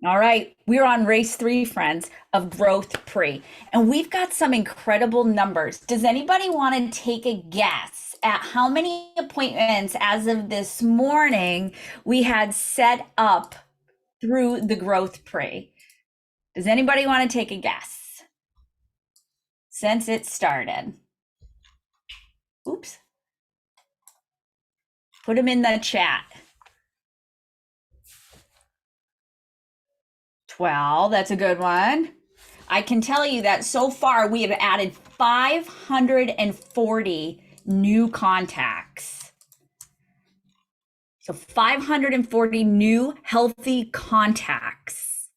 All right, we're on race three, friends, of growth pre, and we've got some incredible numbers. Does anybody want to take a guess at how many appointments as of this morning we had set up through the growth pre? Does anybody want to take a guess since it started? Oops, put them in the chat. 12, that's a good one. I can tell you that so far we have added 540 new contacts. So 540 new healthy contacts.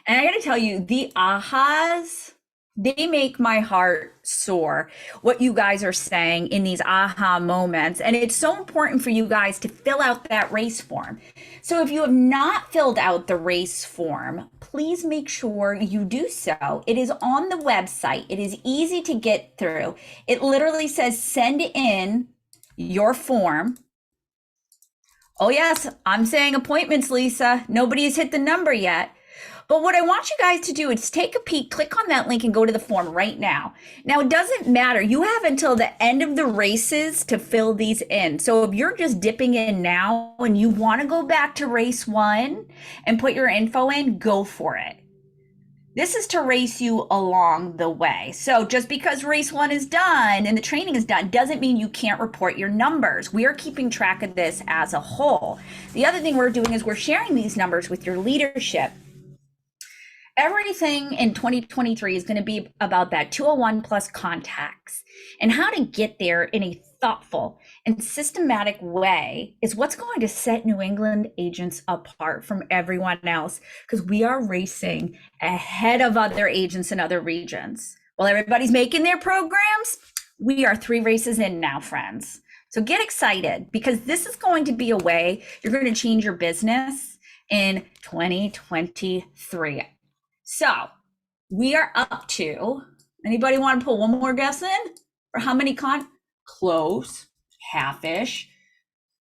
And I got to tell you, the ahas, they make my heart soar. What you guys are saying in these aha moments. And it's so important for you guys to fill out that race form. So if you have not filled out the race form, please make sure you do so. It is on the website. It is easy to get through. It literally says send in your form. Oh, yes, I'm saying appointments, Lisa. Nobody has hit the number yet. But what I want you guys to do is take a peek, click on that link and go to the form right now. Now, it doesn't matter. You have until the end of the races to fill these in. So if you're just dipping in now and you want to go back to race one and put your info in, go for it. This is to race you along the way. So just because race one is done and the training is done doesn't mean you can't report your numbers. We are keeping track of this as a whole. The other thing we're doing is we're sharing these numbers with your leadership. Everything in 2023 is going to be about that 201 plus contacts, and how to get there in a thoughtful and systematic way is what's going to set New England agents apart from everyone else, because we are racing ahead of other agents in other regions. While everybody's making their programs, we are 3 races in now, friends. So get excited, because this is going to be a way you're going to change your business in 2023. So we are up to, anybody want to put one more guess in for how many close, half-ish.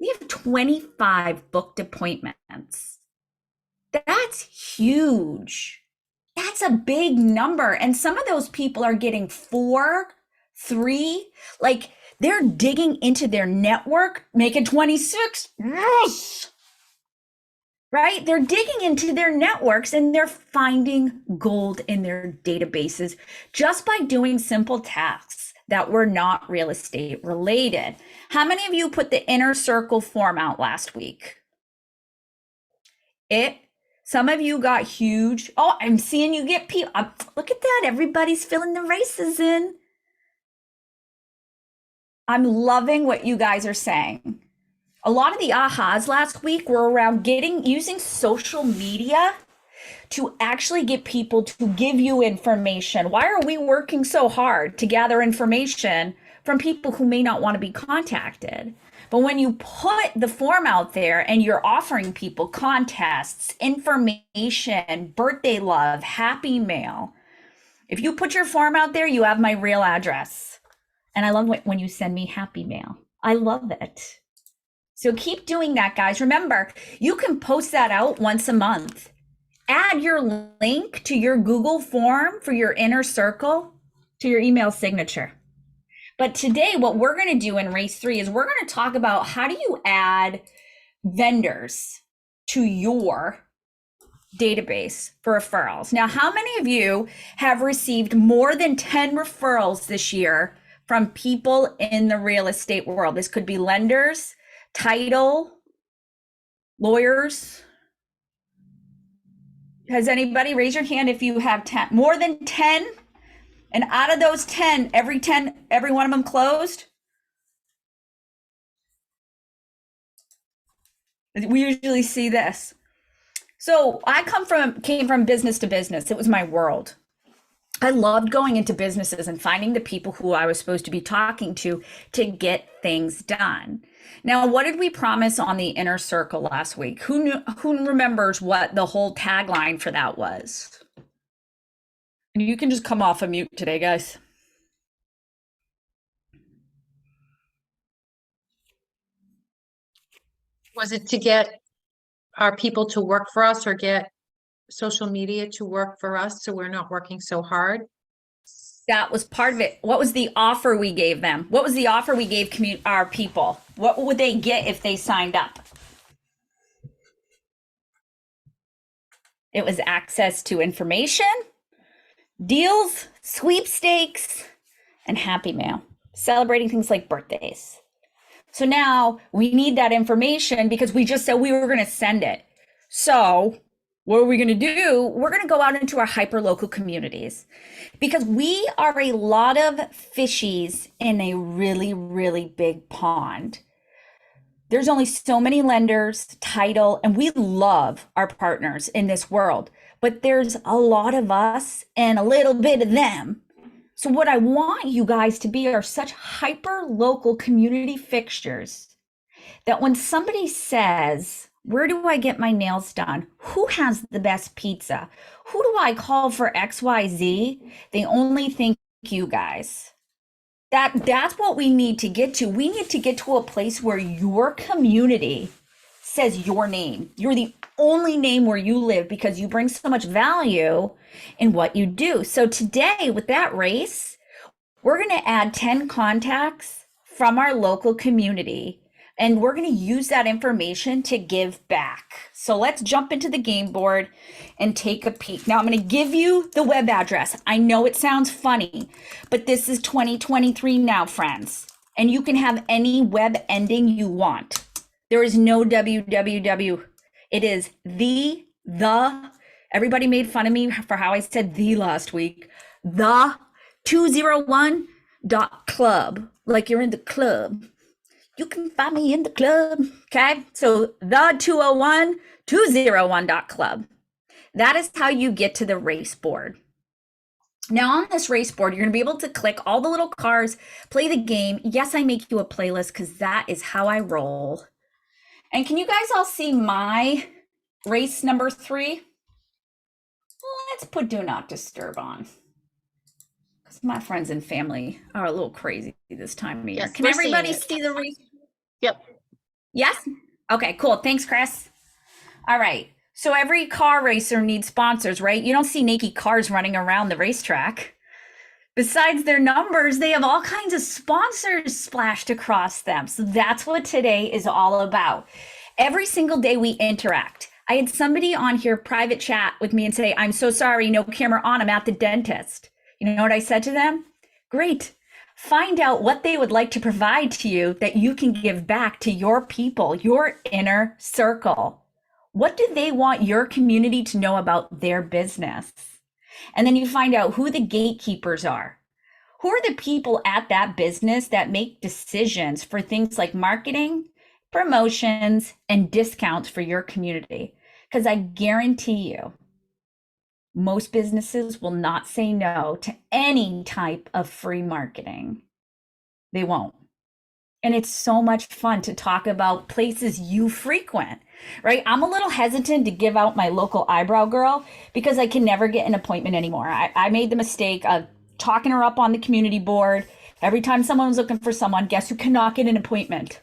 We have 25 booked appointments. That's huge. That's a big number. And some of those people are getting 4, 3, like they're digging into their network, making 26. Yes. Right? They're digging into their networks and they're finding gold in their databases just by doing simple tasks that were not real estate related. How many of you put the inner circle form out last week? Some of you got huge. Oh, I'm seeing you get people. Look at that. Everybody's filling the races in. I'm loving what you guys are saying. A lot of the ahas last week were around using social media to actually get people to give you information. Why are we working so hard to gather information from people who may not want to be contacted? But when you put the form out there and you're offering people contests, information, birthday love, happy mail, if you put your form out there, you have my real address. And I love when you send me happy mail. I love it. So keep doing that, guys. Remember, you can post that out once a month. Add your link to your Google form for your inner circle to your email signature. But today, what we're going to do in race 3 is we're going to talk about how do you add vendors to your database for referrals. Now, how many of you have received more than 10 referrals this year from people in the real estate world? This could be lenders, title, lawyers. Has anybody raise your hand if you have 10, more than 10? And out of those 10, every one of them closed? We usually see this. So I came from business to business. It was my world. I loved going into businesses and finding the people who I was supposed to be talking to get things done. Now, what did we promise on the inner circle last week? Who remembers what the whole tagline for that was? And you can just come off of mute today, guys. Was it to get our people to work for us or get social media to work for us so we're not working so hard? That was part of it. What was the offer we gave them? What was the offer we gave our people? What would they get if they signed up? It was access to information, deals, sweepstakes, and happy mail, celebrating things like birthdays. So now we need that information because we just said we were going to send it. So what are we going to do? We're going to go out into our hyper local communities because we are a lot of fishies in a really, really big pond. There's only so many lenders, title, and we love our partners in this world, but there's a lot of us and a little bit of them. So what I want you guys to be are such hyper local community fixtures that when somebody says, where do I get my nails done? Who has the best pizza? Who do I call for XYZ? They only think you guys. That's what we need to get to. We need to get to a place where your community says your name. You're the only name where you live because you bring so much value in what you do. So today with that race, we're going to add 10 contacts from our local community and we're going to use that information to give back. So let's jump into the game board and take a peek. Now I'm going to give you the web address. I know it sounds funny, but this is 2023 now, friends. And you can have any web ending you want. There is no www. It is the, everybody made fun of me for how I said the last week. The 201.club, like you're in the club. You can find me in the club. Okay. So the 201.club. That is how you get to the race board. Now on this race board, you're going to be able to click all the little cars, play the game. Yes, I make you a playlist because that is how I roll. And can you guys all see my race number 3? Let's put do not disturb on. Because my friends and family are a little crazy this time of year. Yes, Can everybody see the race? Yep. Yes? Okay, cool. Thanks, Chris. All right. So every car racer needs sponsors, right? You don't see naked cars running around the racetrack. Besides their numbers, they have all kinds of sponsors splashed across them. So that's what today is all about. Every single day we interact. I had somebody on here private chat with me and say, I'm so sorry, no camera on, I'm at the dentist. You know what I said to them? Great. Find out what they would like to provide to you that you can give back to your people, your inner circle. What do they want your community to know about their business? And then you find out who the gatekeepers are. Who are the people at that business that make decisions for things like marketing, promotions, and discounts for your community? Because I guarantee you, most businesses will not say no to any type of free marketing. They won't. And it's so much fun to talk about places you frequent, right? I'm a little hesitant to give out my local eyebrow girl because I can never get an appointment anymore. I made the mistake of talking her up on the community board. Every time someone was looking for someone, guess who cannot get an appointment?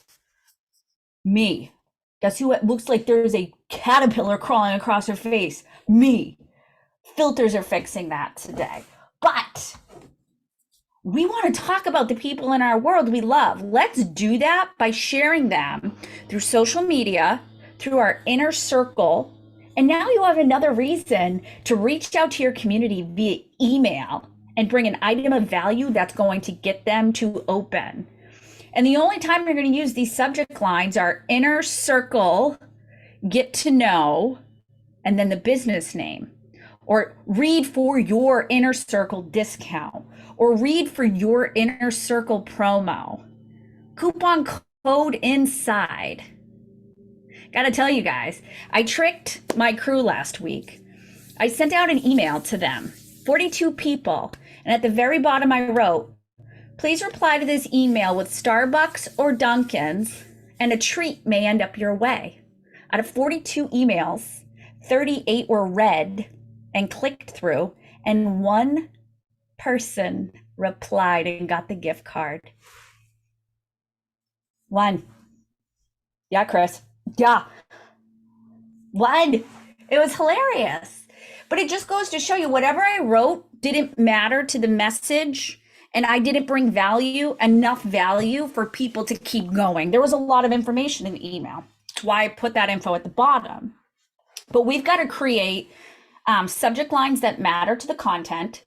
Me. Guess who it looks like there's a caterpillar crawling across her face? Me. Filters are fixing that today. But we want to talk about the people in our world we love. Let's do that by sharing them through social media, through our inner circle. And now you have another reason to reach out to your community via email and bring an item of value that's going to get them to open. And the only time you're going to use these subject lines are inner circle, get to know, and then the business name. Or read for your inner circle discount, or read for your inner circle promo. Coupon code inside. Gotta tell you guys, I tricked my crew last week. I sent out an email to them, 42 people, and at the very bottom I wrote, please reply to this email with Starbucks or Dunkin's, and a treat may end up your way. Out of 42 emails, 38 were read and clicked through, and one person replied and got the gift card. One. Yeah, Chris. Yeah. One. It was hilarious. But it just goes to show you whatever I wrote didn't matter to the message, and I didn't bring enough value for people to keep going. There was a lot of information in the email. That's why I put that info at the bottom. But we've got to create subject lines that matter to the content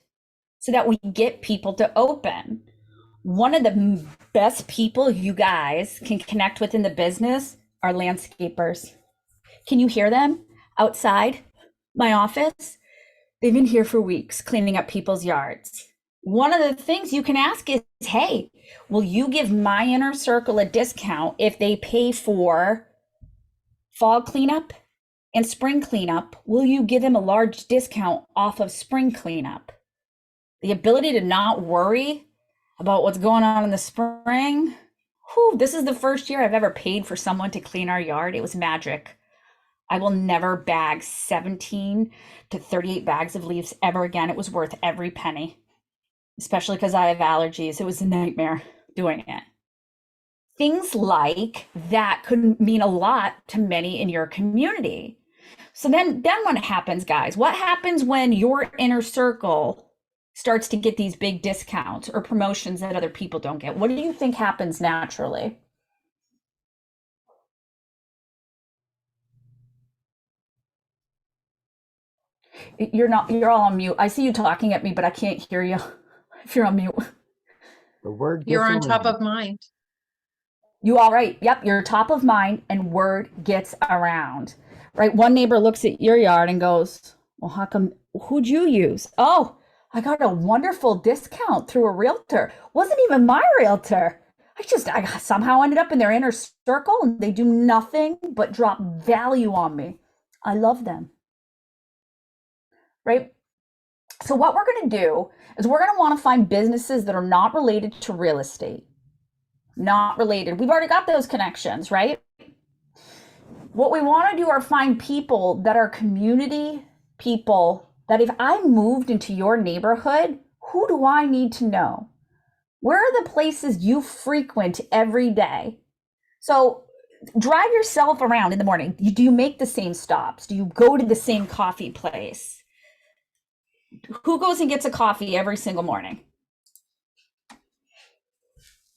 so that we get people to open. One of the best people you guys can connect with in the business are landscapers. Can you hear them outside my office? They've been here for weeks cleaning up people's yards. One of the things you can ask is, hey, will you give my inner circle a discount if they pay for fall cleanup and spring cleanup? Will you give them a large discount off of spring cleanup? The ability to not worry about what's going on in the spring. Whew, this is the first year I've ever paid for someone to clean our yard. It was magic. I will never bag 17 to 38 bags of leaves ever again. It was worth every penny, especially because I have allergies. It was a nightmare doing it. Things like that could mean a lot to many in your community. So then what happens, guys? What happens when your inner circle starts to get these big discounts or promotions that other people don't get? What do you think happens naturally? You're all on mute. I see you talking at me, but I can't hear you if you're on mute. The word You're gets on top around. of mind. You all right? Yep, you're top of mind and word gets around. Right? One neighbor looks at your yard and goes, well, how come, who'd you use? Oh, I got a wonderful discount through a realtor. Wasn't even my realtor. I somehow ended up in their inner circle and they do nothing but drop value on me. I love them. Right? So what we're going to do is we're going to want to find businesses that are not related to real estate. Not related. We've already got those connections, right? What we want to do are find people that are community people that if I moved into your neighborhood, who do I need to know? Where are the places you frequent every day? So drive yourself around in the morning. Do you make the same stops? Do you go to the same coffee place? Who goes and gets a coffee every single morning?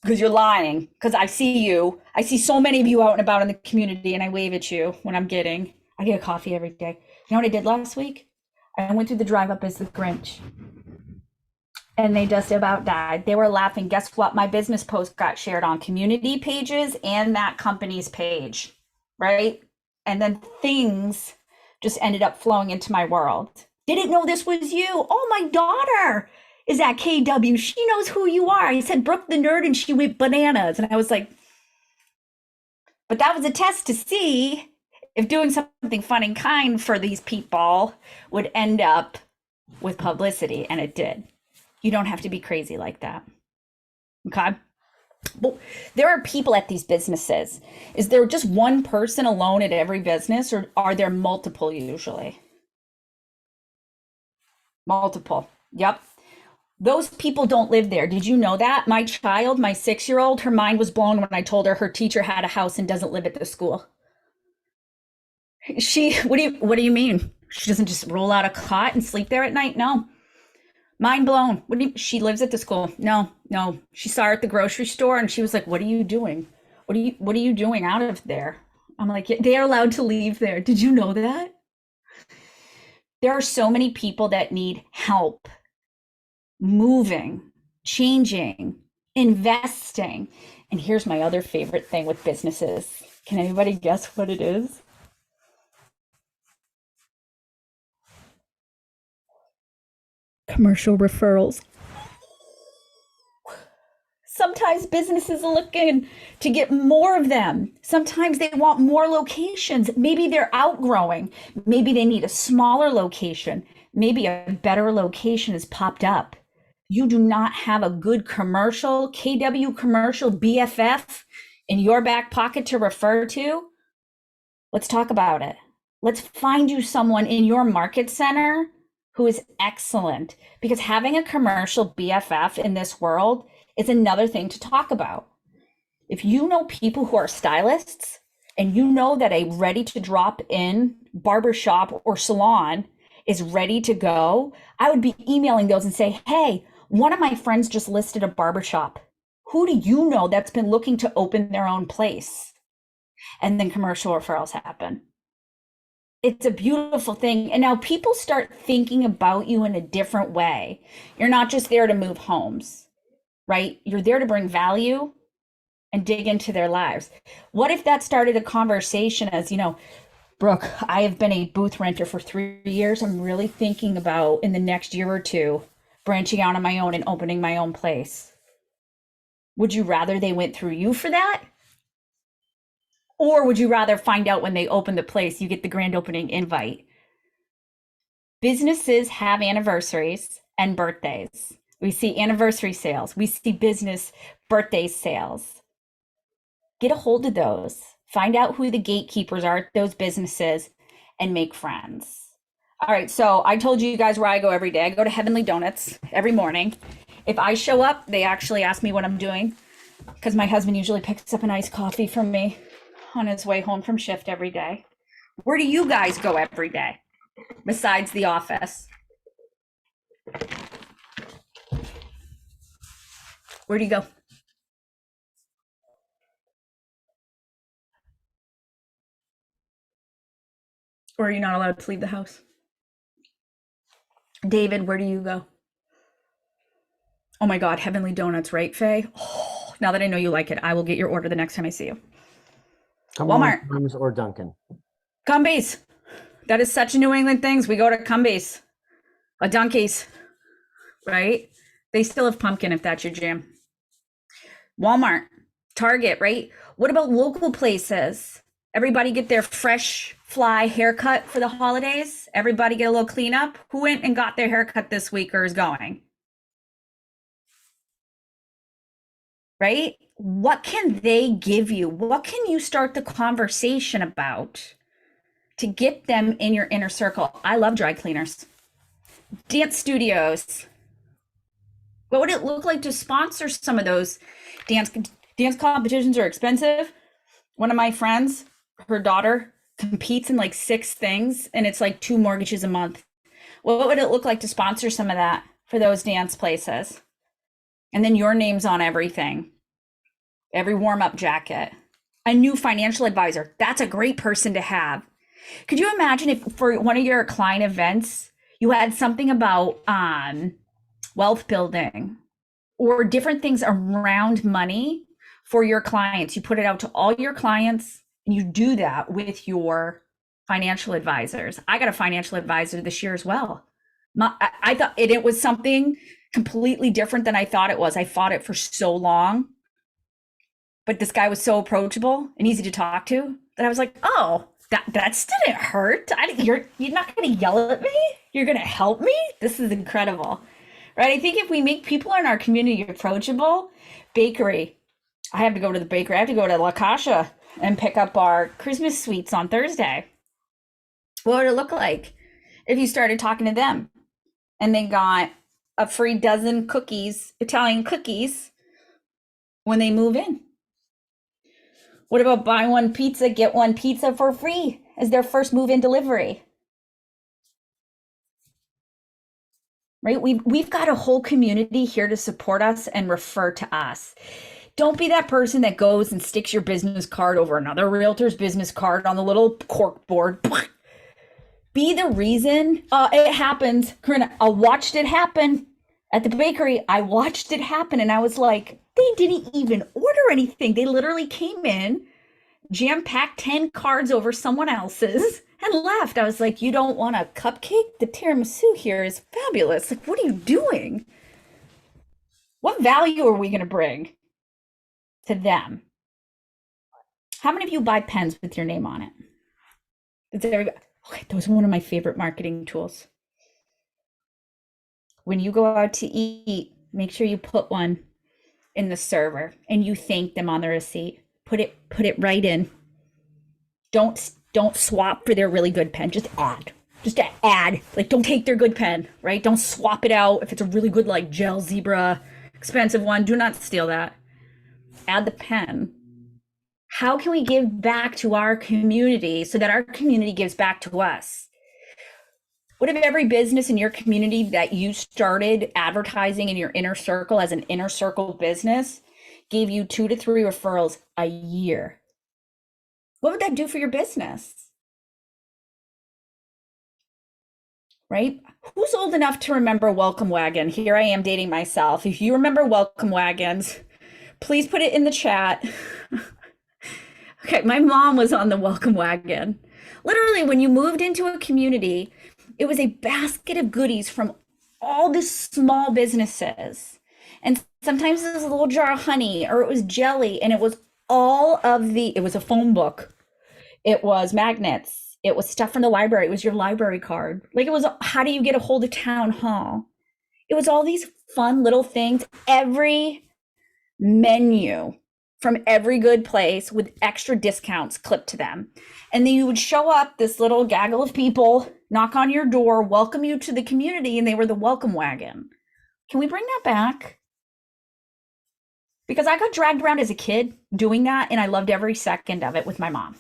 Because you're lying. Because I see you. I see so many of you out and about in the community, and I wave at you when I get a coffee every day. You know what I did last week? I went through the drive up as the Grinch. And they just about died. They were laughing. Guess what? My business post got shared on community pages and that company's page, right? And then things just ended up flowing into my world. Didn't know this was you. Oh, my daughter is at KW. She knows who you are. I said Brooke the nerd and she went bananas. And I was like, but that was a test to see if doing something fun and kind for these people would end up with publicity. And it did. You don't have to be crazy like that. Okay. But there are people at these businesses. Is there just one person alone at every business, or are there multiple usually? Multiple. Yep. Those people don't live there. Did you know that? My child, my 6-year-old, her mind was blown when I told her teacher had a house and doesn't live at the school. What do you mean? She doesn't just roll out a cot and sleep there at night? No. Mind blown. She lives at the school. No. She saw her at the grocery store and she was like, what are you doing? What are you doing out of there? I'm like, they are allowed to leave there. Did you know that? There are so many people that need help moving, changing, investing. And here's my other favorite thing with businesses. Can anybody guess what it is? Commercial referrals. Sometimes businesses are looking to get more of them. Sometimes they want more locations. Maybe they're outgrowing. Maybe they need a smaller location. Maybe a better location has popped up. You do not have a good commercial, KW commercial BFF in your back pocket to refer to. Let's talk about it. Let's find you someone in your market center who is excellent, because having a commercial BFF in this world is another thing to talk about. If you know people who are stylists and you know that a ready to drop in barbershop or salon is ready to go, I would be emailing those and say, hey, one of my friends just listed a barbershop. Who do you know that's been looking to open their own place? And then commercial referrals happen. It's a beautiful thing. And now people start thinking about you in a different way. You're not just there to move homes, right? You're there to bring value and dig into their lives. What if that started a conversation as, Brooke, I have been a booth renter for 3 years. I'm really thinking about in the next year or two branching out on my own and opening my own place. Would you rather they went through you for that? Or would you rather find out when they open the place, you get the grand opening invite? Businesses have anniversaries and birthdays. We see anniversary sales. We see business birthday sales. Get a hold of those. Find out who the gatekeepers are at those businesses and make friends. All right, so I told you guys where I go every day. I go to Heavenly Donuts every morning. If I show up, they actually ask me what I'm doing because my husband usually picks up an iced coffee from me on his way home from shift every day. Where do you guys go every day besides the office? Where do you go? Or are you not allowed to leave the house? David, where do you go? Oh my God, Heavenly Donuts, right, Faye? Oh, now that I know you like it, I will get your order the next time I see you. Come Walmart. on, Tom's or Duncan. Cumbies. That is such a New England things. We go to Cumbies. A Dunkies, right? They still have pumpkin if that's your jam. Walmart, Target, right? What about local places? Everybody get their fresh fly haircut for the holidays? Everybody get a little cleanup? Who went and got their haircut this week or is going? Right? What can they give you? What can you start the conversation about to get them in your inner circle? I love dry cleaners. Dance studios. What would it look like to sponsor some of those dance competitions? Are expensive. One of my friends, her daughter competes in like 6 things and it's like 2 mortgages a month. What would it look like to sponsor some of that for those dance places? And then your name's on everything, every warm-up jacket. A new financial advisor. That's a great person to have. Could you imagine if for one of your client events, you had something about wealth building or different things around money for your clients? You put it out to all your clients and you do that with your financial advisors. I got a financial advisor this year as well. I thought it was something completely different than I thought it was. I fought it for so long, but this guy was so approachable and easy to talk to that I was like, oh, that didn't hurt. You're not going to yell at me. You're going to help me. This is incredible, right? I think if we make people in our community approachable, bakery. I have to go to the bakery. I have to go to La Casha and pick up our Christmas sweets on Thursday. What would it look like if you started talking to them and they got a free dozen cookies, Italian cookies, when they move in? What about buy one pizza, get one pizza for free as their first move-in delivery? Right? We've got a whole community here to support us and refer to us. Don't be that person that goes and sticks your business card over another realtor's business card on the little cork board. Be the reason. It happens. Corinna, I watched it happen at the bakery. I watched it happen and I was like, they didn't even order anything. They literally came in, jam-packed 10 cards over someone else's and left. I was like, you don't want a cupcake? The tiramisu here is fabulous. Like, what are you doing? What value are we going to bring to them? How many of you buy pens with your name on it? Okay, that was one of my favorite marketing tools. When you go out to eat, make sure you put one in the server and you thank them on the receipt. Put it right in. Don't swap for their really good pen. Just add. Like, don't take their good pen, right? Don't swap it out. If it's a really good, like, gel zebra, expensive one, do not steal that. Add the pen. How can we give back to our community so that our community gives back to us? What if every business in your community that you started advertising in your inner circle as an inner circle business gave you 2 to 3 referrals a year? What would that do for your business? Right? Who's old enough to remember Welcome Wagon? Here I am dating myself. If you remember Welcome Wagons, please put it in the chat. Okay, my mom was on the Welcome Wagon. Literally, when you moved into a community, it was a basket of goodies from all the small businesses. And sometimes it was a little jar of honey or it was jelly, and it was it was a phone book. It was magnets. It was stuff from the library. It was your library card. Like, it was, how do you get a hold of town hall? It was all these fun little things. Every menu from every good place with extra discounts clipped to them. And then you would show up, this little gaggle of people, knock on your door, welcome you to the community, and they were the welcome wagon. Can we bring that back? Because I got dragged around as a kid doing that, and I loved every second of it with my mom.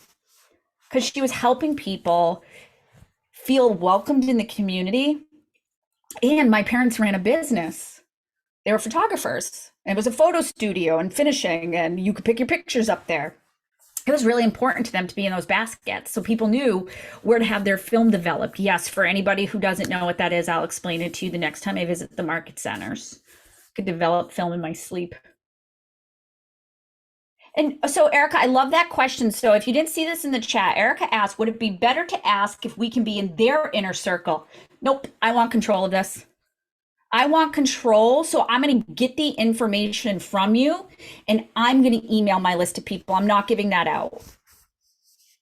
Because she was helping people feel welcomed in the community. And my parents ran a business. They were photographers. It was a photo studio and finishing, and you could pick your pictures up there. It was really important to them to be in those baskets, so people knew where to have their film developed. Yes, for anybody who doesn't know what that is, I'll explain it to you the next time I visit the market centers. I could develop film in my sleep. And so, Erica, I love that question. So if you didn't see this in the chat, Erica asked, would it be better to ask if we can be in their inner circle? Nope, I want control of this. I want control. So I'm going to get the information from you and I'm going to email my list of people. I'm not giving that out.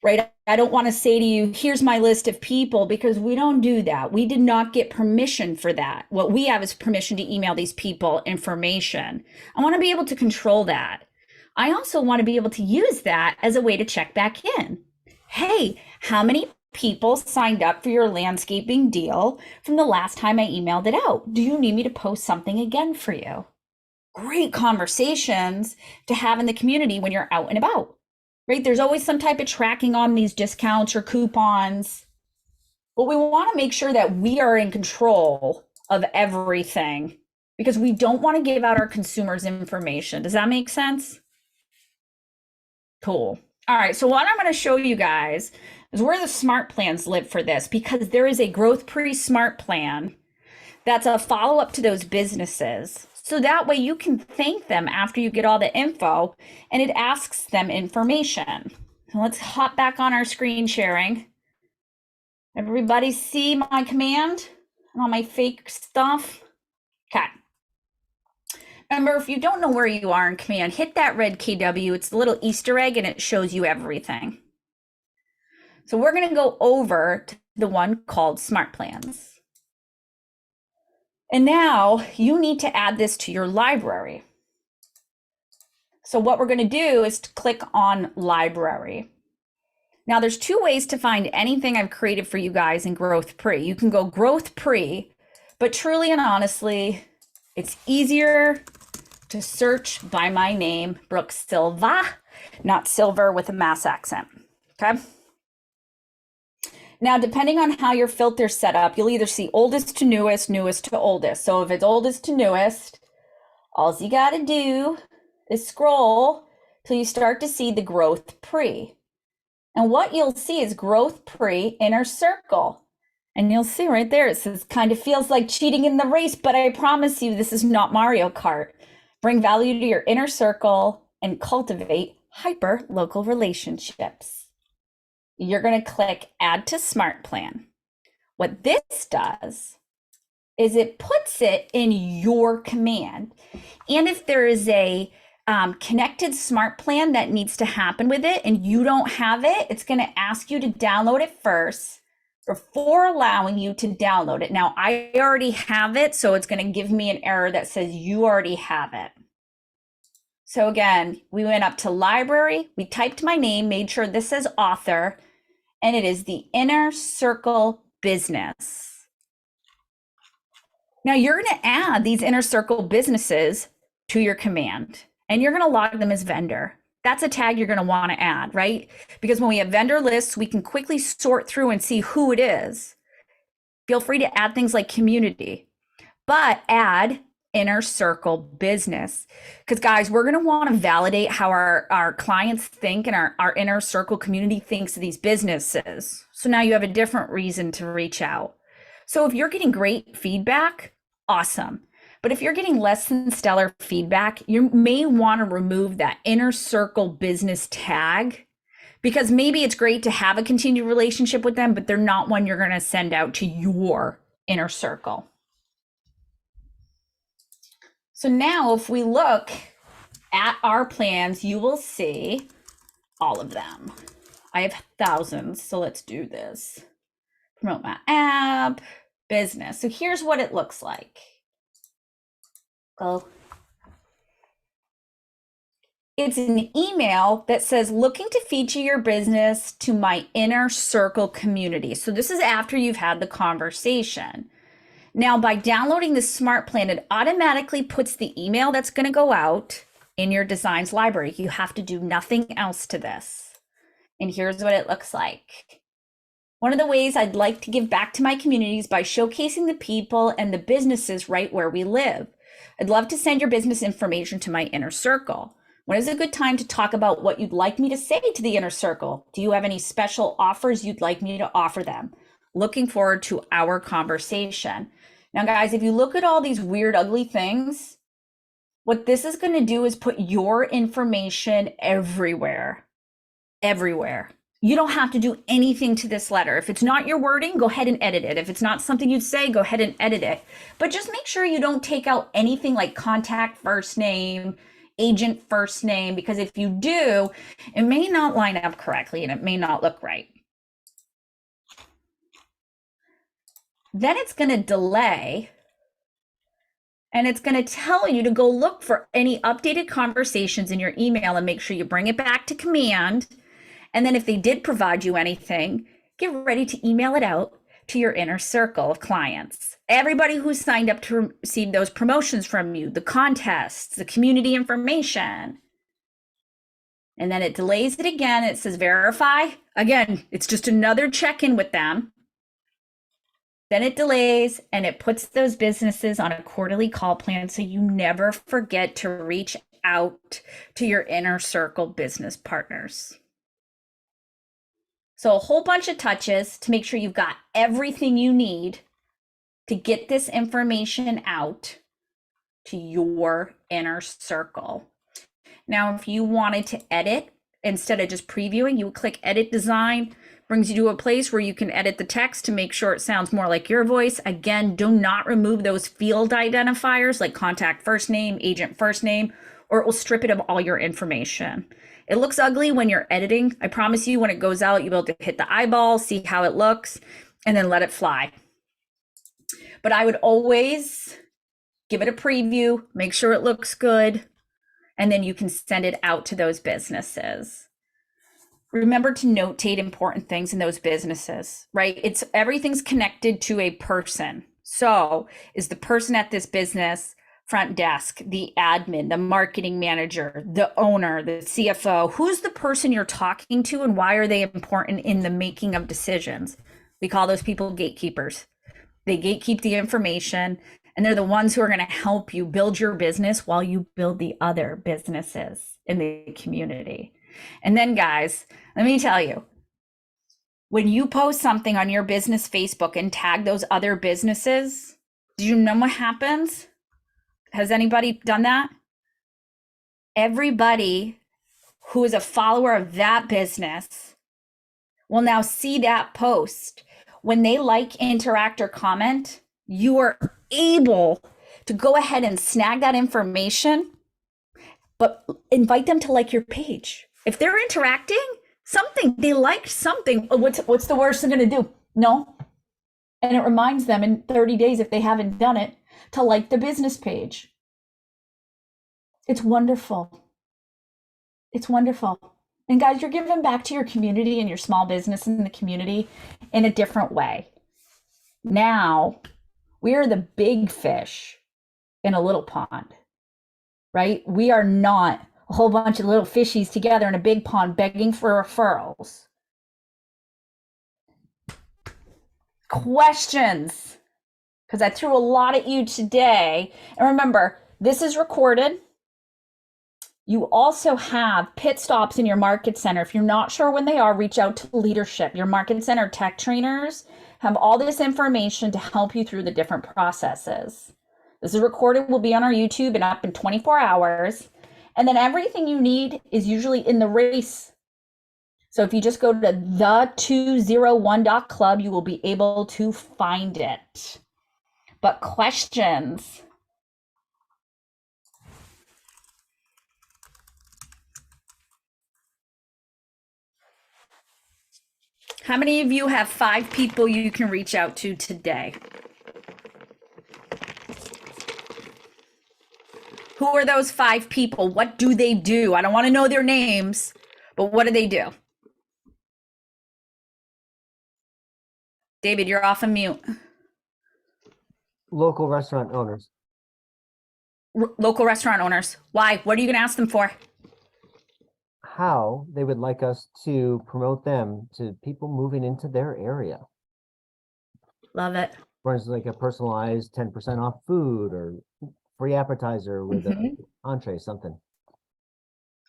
Right? I don't want to say to you, here's my list of people, because we don't do that. We did not get permission for that. What we have is permission to email these people information. I want to be able to control that. I also want to be able to use that as a way to check back in. Hey, how many people signed up for your landscaping deal from the last time I emailed it out? Do you need me to post something again for you? Great conversations to have in the community when you're out and about, right? There's always some type of tracking on these discounts or coupons, but we want to make sure that we are in control of everything because we don't want to give out our consumers information. Does that make sense? Cool. All right, so what I'm going to show you guys is where the smart plans live for this, because there is a growth pre-smart plan that's a follow-up to those businesses. So that way you can thank them after you get all the info and it asks them information. So let's hop back on our screen sharing. Everybody see my command and all my fake stuff? Okay. Remember, if you don't know where you are in command, hit that red KW. It's a little Easter egg and it shows you everything. So we're going to go over to the one called Smart Plans. And now you need to add this to your library. So what we're going to do is to click on Library. Now there's two ways to find anything I've created for you guys in Growth Pre. You can go Growth Pre, but truly and honestly, it's easier to search by my name, Brooke Silva, not Silver with a Mass accent, okay? Now, depending on how your filter's set up, you'll either see oldest to newest, newest to oldest. So if it's oldest to newest, all you gotta do is scroll till you start to see the Growth Pre. And what you'll see is Growth Pre Inner Circle. And you'll see right there, it says kind of feels like cheating in the race, but I promise you this is not Mario Kart. Bring value to your inner circle and cultivate hyper local relationships. You're going to click Add to Smart Plan. What this does is it puts it in your command. And if there is a connected smart plan that needs to happen with it and you don't have it, it's going to ask you to download it first before allowing you to download it. Now, I already have it, so it's going to give me an error that says you already have it. So again, we went up to library, we typed my name, made sure this says author, and it is the Inner Circle Business. Now you're going to add these Inner Circle businesses to your command, and you're going to log them as vendor. That's a tag you're going to want to add, right? Because when we have vendor lists, we can quickly sort through and see who it is. Feel free to add things like community, but add inner circle business. Because guys, we're going to want to validate how our clients think and our inner circle community thinks of these businesses. So now you have a different reason to reach out. So if you're getting great feedback, awesome. But if you're getting less than stellar feedback, you may want to remove that inner circle business tag, because maybe it's great to have a continued relationship with them, but they're not one you're going to send out to your inner circle. So now if we look at our plans, you will see all of them. I have thousands, so let's do this. Promote my app, business. So here's what it looks like. Go. It's an email that says, looking to feature your business to my inner circle community. So this is after you've had the conversation. Now, by downloading the smart plan, it automatically puts the email that's going to go out in your designs library. You have to do nothing else to this. And here's what it looks like. One of the ways I'd like to give back to my community is by showcasing the people and the businesses right where we live. I'd love to send your business information to my inner circle. When is a good time to talk about what you'd like me to say to the inner circle? Do you have any special offers you'd like me to offer them? Looking forward to our conversation. Now, guys, if you look at all these weird, ugly things, what this is going to do is put your information everywhere. Everywhere. You don't have to do anything to this letter. If it's not your wording, go ahead and edit it. If it's not something you'd say, go ahead and edit it. But just make sure you don't take out anything like contact first name, agent first name, because if you do, it may not line up correctly and it may not look right. Then it's going to delay, and it's going to tell you to go look for any updated conversations in your email and make sure you bring it back to command. And then if they did provide you anything, get ready to email it out to your inner circle of clients. Everybody who's signed up to receive those promotions from you, the contests, the community information. And then it delays it again. It says verify. Again, it's just another check-in with them. Then it delays and it puts those businesses on a quarterly call plan so you never forget to reach out to your inner circle business partners. So a whole bunch of touches to make sure you've got everything you need to get this information out to your inner circle. Now, if you wanted to edit, instead of just previewing, you would click Edit Design, brings you to a place where you can edit the text to make sure it sounds more like your voice. Again, do not remove those field identifiers like contact first name, agent first name, or it will strip it of all your information. It looks ugly when you're editing. I promise you, when it goes out, you'll be able to hit the eyeball, see how it looks, and then let it fly. But I would always give it a preview, make sure it looks good, and then you can send it out to those businesses. Remember to notate important things in those businesses, right? Everything's connected to a person. So is the person at this business front desk, the admin, the marketing manager, the owner, the CFO? Who's the person you're talking to and why are they important in the making of decisions? We call those people gatekeepers. They gatekeep the information, and they're the ones who are going to help you build your business while you build the other businesses in the community. And then, guys, let me tell you, when you post something on your business Facebook and tag those other businesses, do you know what happens? Has anybody done that? Everybody who is a follower of that business will now see that post. When they like, interact, or comment, you are able to go ahead and snag that information, but invite them to like your page. If they're interacting, they liked something, what's the worst they're going to do? No. And it reminds them in 30 days, if they haven't done it, to like the business page. It's wonderful. It's wonderful. And guys, you're giving back to your community and your small business in the community in a different way. Now, we are the big fish in a little pond, right? We are not a whole bunch of little fishies together in a big pond begging for referrals. Questions, because I threw a lot at you today. And remember, this is recorded. You also have pit stops in your market center. If you're not sure when they are, reach out to leadership. Your market center tech trainers have all this information to help you through the different processes. This is recorded, will be on our YouTube and up in 24 hours. And then everything you need is usually in the race. So if you just go to the201.club, you will be able to find it. But questions? How many of you have 5 people you can reach out to today? Who are those 5 people? What do they do? I don't want to know their names, but what do they do? David, you're off of mute. Local restaurant owners. Local restaurant owners. Why? What are you going to ask them for? How they would like us to promote them to people moving into their area. Love it. For instance, like a personalized 10% off food or free appetizer with an entree, something.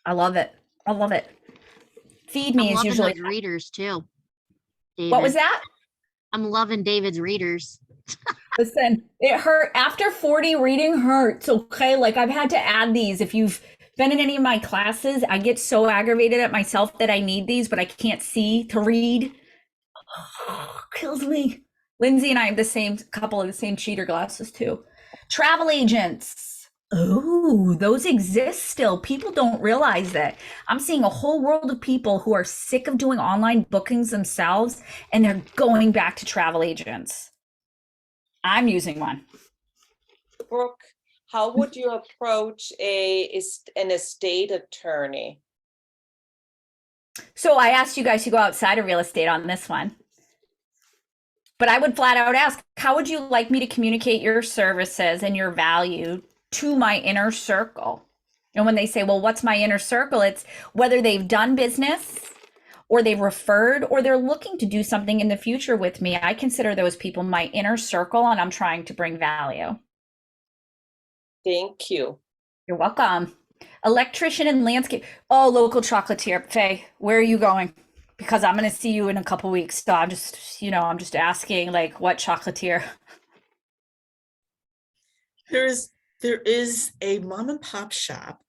I love it. I love it. Feed me I'm is loving usually. those readers too. What was David. that? I'm loving David's readers. Listen, it hurt. After 40, reading hurts. Okay. Like I've had to add these. If you've been in any of my classes, I get so aggravated at myself that I need these, but I can't see to read. Kills me. Lindsay and I have the same couple of the same cheater glasses too. Travel agents. Oh, those exist still. People don't realize that. I'm seeing a whole world of people who are sick of doing online bookings themselves and they're going back to travel agents. I'm using one. Brooke, how would you approach an estate attorney? So I asked you guys to go outside of real estate on this one. But I would flat out ask, how would you like me to communicate your services and your value to my inner circle? And when they say, well, what's my inner circle? It's whether they've done business or they've referred or they're looking to do something in the future with me. I consider those people my inner circle and I'm trying to bring value. Thank you. You're welcome. Electrician and landscape. Oh, local chocolatier. Faye, where are you going? Because I'm going to see you in a couple weeks. So I'm just asking like what chocolatier. There is a mom and pop shop,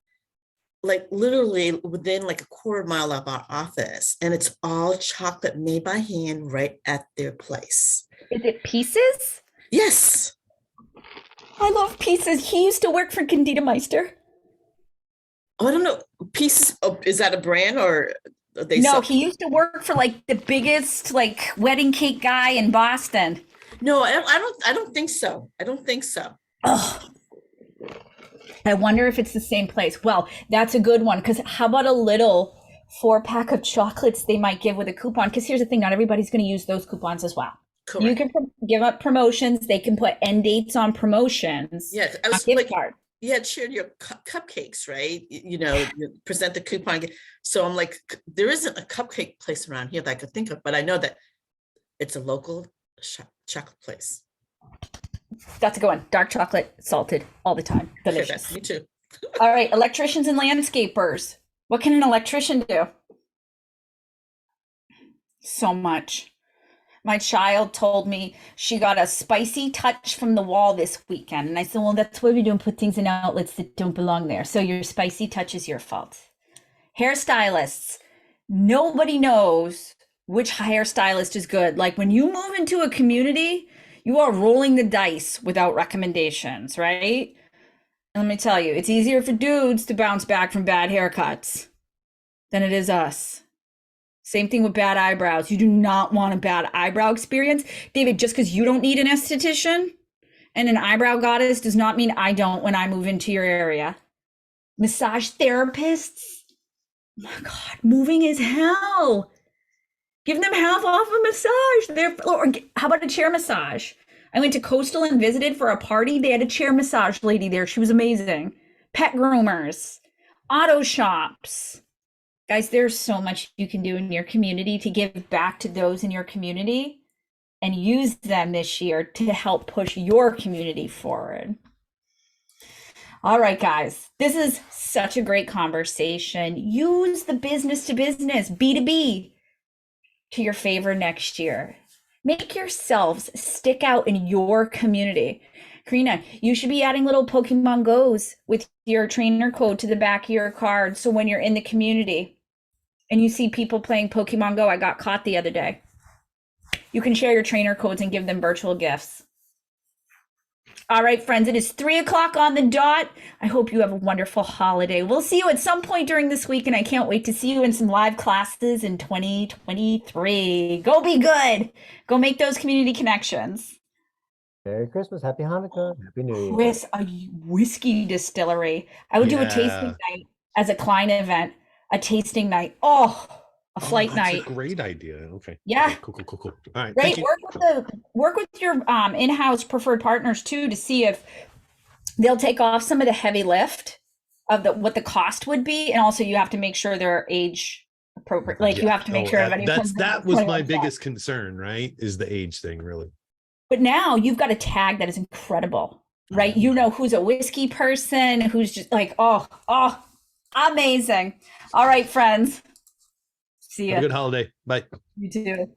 like literally within like a quarter mile of our office, and it's all chocolate made by hand right at their place. Is it Pieces? Yes. I love Pieces. He used to work for Candida Meister. Oh, I don't know. Pieces. Oh, is that a brand or are they? No, he used to work for like the biggest like wedding cake guy in Boston. No, I don't think so. I don't think so. Oh, I wonder if it's the same place. Well, that's a good one. Because how about a little 4-pack of chocolates they might give with a coupon? Because here's the thing, not everybody's going to use those coupons as well. Correct. You can give up promotions. They can put end dates on promotions. Yes, I was gift like, card. you had shared your cupcakes, right? You know, you present the coupon. So I'm like, there isn't a cupcake place around here that I could think of, but I know that it's a local chocolate place. That's a good one. Dark chocolate, salted, all the time. Delicious. Me too. All right, electricians and landscapers. What can an electrician do? So much. My child told me she got a spicy touch from the wall this weekend. And I said, well, that's why we don't put things in outlets that don't belong there. So your spicy touch is your fault. Hairstylists. Nobody knows which hairstylist is good. Like when you move into a community, you are rolling the dice without recommendations, right? And let me tell you, it's easier for dudes to bounce back from bad haircuts than it is us. Same thing with bad eyebrows. You do not want a bad eyebrow experience. David, just because you don't need an esthetician and an eyebrow goddess does not mean I don't when I move into your area. Massage therapists. Oh my God, moving is hell. Give them half off a massage. Or how about a chair massage? I went to Coastal and visited for a party. They had a chair massage lady there. She was amazing. Pet groomers, auto shops. Guys, there's so much you can do in your community to give back to those in your community. and use them this year to help push your community forward. All right, guys, this is such a great conversation. Use the business to business, B2B, to your favor next year. Make yourselves stick out in your community. Karina, you should be adding little Pokemon Go's with your trainer code to the back of your card. So when you're in the community and you see people playing Pokemon Go, I got caught the other day. You can share your trainer codes and give them virtual gifts. All right, friends, it is 3:00 on the dot. I hope you have a wonderful holiday. We'll see you at some point during this week, and I can't wait to see you in some live classes in 2023. Go be good. Go make those community connections. Merry Christmas, Happy Hanukkah, Happy New Year. Chris, a whiskey distillery. I would do a tasting night as a client event, a tasting night. Oh, a flight that's night. a great idea. Okay. Yeah. Okay, cool. All right. Right. Thank you. Work with your in-house preferred partners too to see if they'll take off some of the heavy lift of what the cost would be, and also you have to make sure they're age appropriate. Like you have to make sure everybody. That was my biggest concern, right? Is the age thing, really. But now you've got a tag that is incredible, right? You know who's a whiskey person, who's just like, oh, amazing. All right, friends. See Have a ya. good holiday. Bye. You too.